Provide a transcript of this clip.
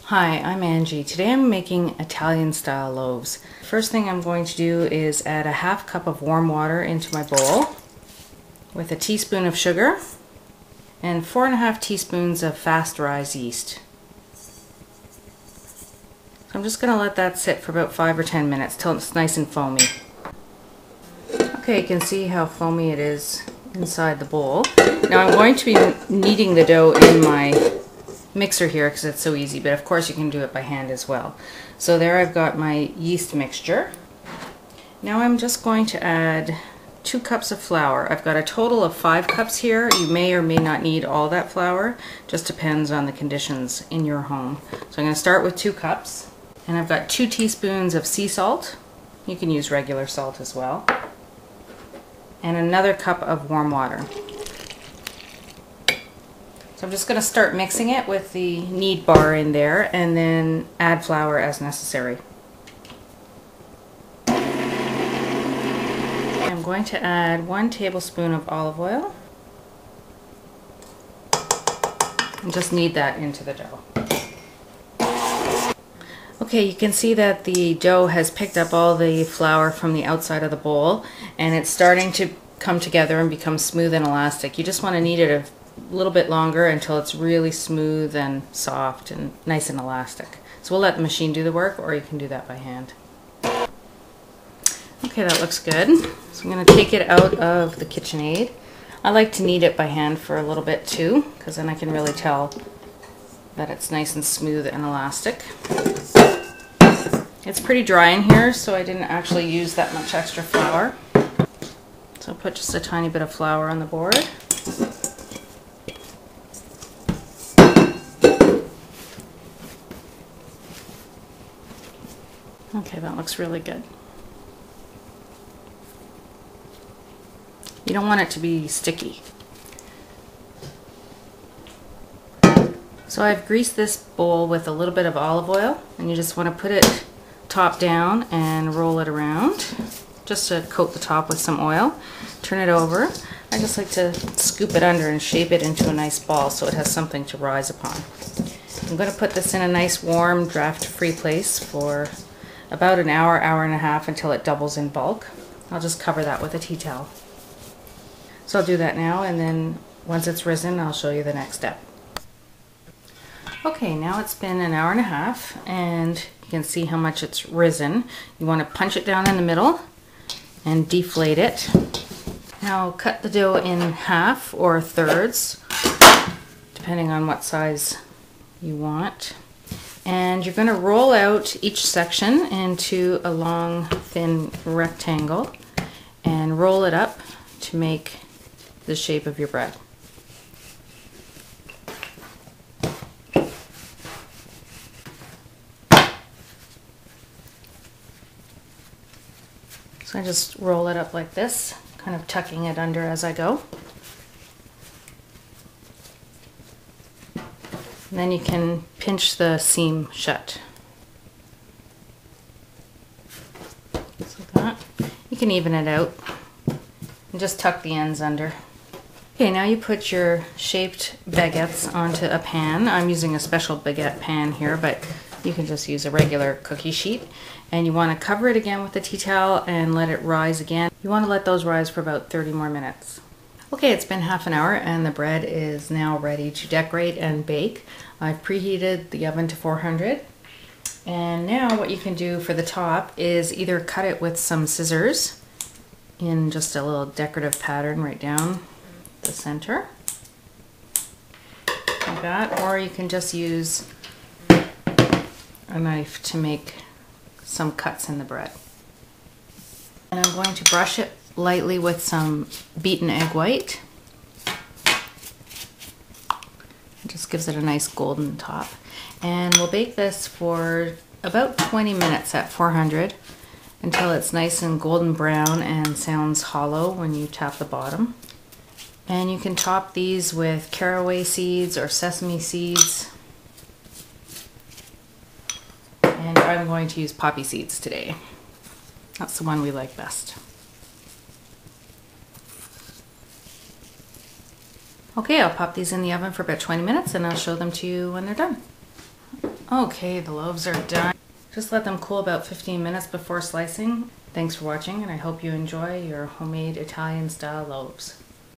Hi, I'm Angie. Today I'm making Italian style loaves. First thing I'm going to do is add a half cup of warm water into my bowl with a teaspoon of sugar and 4.5 teaspoons of fast rise yeast. So I'm just going to let that sit for about 5 or 10 minutes till it's nice and foamy. Okay, you can see how foamy it is inside the bowl. Now I'm going to be kneading the dough in my mixer here because it's so easy, but of course you can do it by hand as well. So there I've got my yeast mixture. Now I'm just going to add 2 cups of flour. I've got a total of 5 cups here. You may or may not need all that flour, just depends on the conditions in your home. So I'm going to start with 2 cups, and I've got 2 teaspoons of sea salt. You can use regular salt as well, and another cup of warm water. So I'm just going to start mixing it with the knead bar in there and then add flour as necessary. I'm going to add 1 tablespoon of olive oil and just knead that into the dough. Okay, you can see that the dough has picked up all the flour from the outside of the bowl and it's starting to come together and become smooth and elastic. You just want to knead it a little bit longer until it's really smooth and soft and nice and elastic. So we'll let the machine do the work, or you can do that by hand. Okay, that looks good. So I'm going to take it out of the KitchenAid. I like to knead it by hand for a little bit too, because then I can really tell that it's nice and smooth and elastic. It's pretty dry in here, so I didn't actually use that much extra flour. So I'll put just a tiny bit of flour on the board. Okay, that looks really good. You don't want it to be sticky. So I've greased this bowl with a little bit of olive oil, and you just want to put it top down and roll it around just to coat the top with some oil. Turn it over. I just like to scoop it under and shape it into a nice ball so it has something to rise upon. I'm going to put this in a nice warm draft-free place for about an hour, hour and a half until it doubles in bulk. I'll just cover that with a tea towel. So I'll do that now, and then once it's risen I'll show you the next step. Okay, now it's been an hour and a half and you can see how much it's risen. You want to punch it down in the middle and deflate it. Now cut the dough in half or thirds, depending on what size you want. And you're going to roll out each section into a long, thin rectangle and roll it up to make the shape of your bread. So I just roll it up like this, kind of tucking it under as I go. And then you can pinch the seam shut. Just like that. You can even it out and just tuck the ends under. Okay, now you put your shaped baguettes onto a pan. I'm using a special baguette pan here, but you can just use a regular cookie sheet. And you want to cover it again with a tea towel and let it rise again. You want to let those rise for about 30 more minutes. Okay, it's been half an hour and the bread is now ready to decorate and bake. I've preheated the oven to 400. And now what you can do for the top is either cut it with some scissors in just a little decorative pattern right down the center, like that, or you can just use a knife to make some cuts in the bread. And I'm going to brush it lightly with some beaten egg white. It just gives it a nice golden top. And we'll bake this for about 20 minutes at 400 until it's nice and golden brown and sounds hollow when you tap the bottom. And you can top these with caraway seeds or sesame seeds. And I'm going to use poppy seeds today. That's the one we like best. Okay, I'll pop these in the oven for about 20 minutes and I'll show them to you when they're done. Okay, the loaves are done. Just let them cool about 15 minutes before slicing. Thanks for watching, and I hope you enjoy your homemade Italian style loaves.